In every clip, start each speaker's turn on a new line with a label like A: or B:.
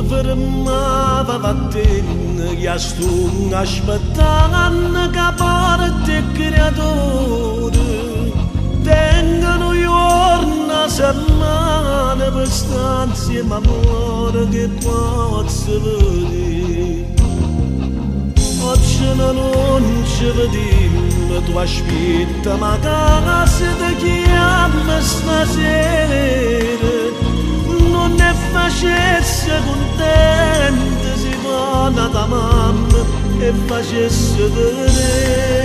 A: fermava vattene che a stunga aspettando che parte il creatore tengono giorni, settimane per stare insieme amore che posso vedere. Oggi non ci vediamo, tu aspetti magari se ti chiama stasera. Non ne facesse contenta si dona da mamma e facesse vedere.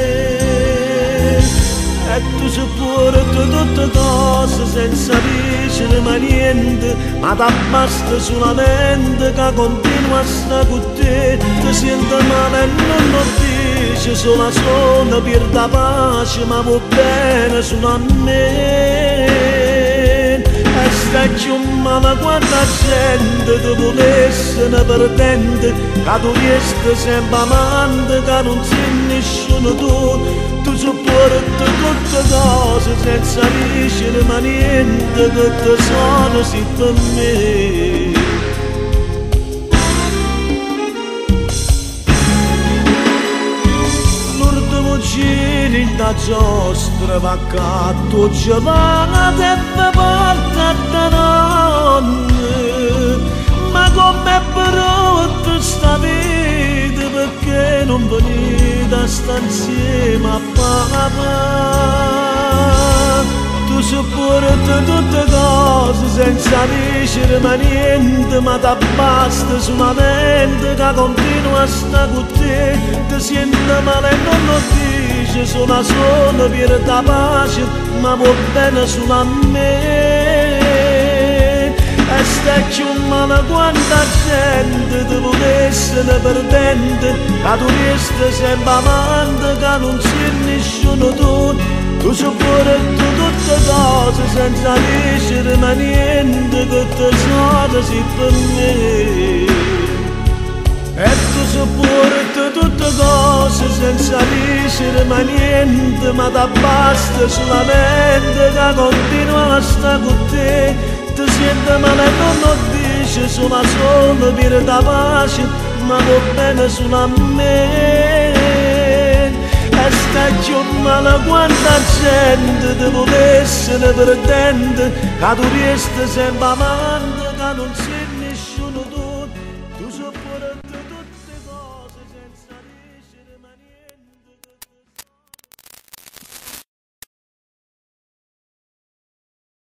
A: E tu si porta tutte cose senza dicere mai niente, ma ti basta solamente che continua a stare con te. Ti sente male e non lo dice, sola sola perda pace, ma va bene solo a me. E stai più male quando la gente ti volesse ne perdente, che tu resti sempre amante, che non sei nessuno tu. Tu sopporti tutte cose senza dicere mai niente, che te sono sì per me. L'ultimo giro in da giostra va accatto gelata e mi porta da nonne. Ma com'è brutta sta vita, perché non venite a stare insieme a papà? Tu sopporti tutte cose senza dicere mai niente, ma ti basta solamente che continua a stare con te. Ti senti male e non lo dice, sola sola per la pace, ma va bene solo a me. E stai più male quando la gente ti volesse ne perdente, che tu resti sempre amante, che non sei nessuno tu. Tu sopporti tutte cose senza dicere mai niente, che te sono sì per me. E tu sopporti tutte cose senza dicere mai niente, ma ti basta solamente che continua a stare con te. Ti senti male e non lo dice, sola sola per la pace, ma va bene solo a me. E stai più male quando la gente ti volesse ne perdente, che tu resti sempre amante, che non sei nessuno tu. Tu sopporti tutto.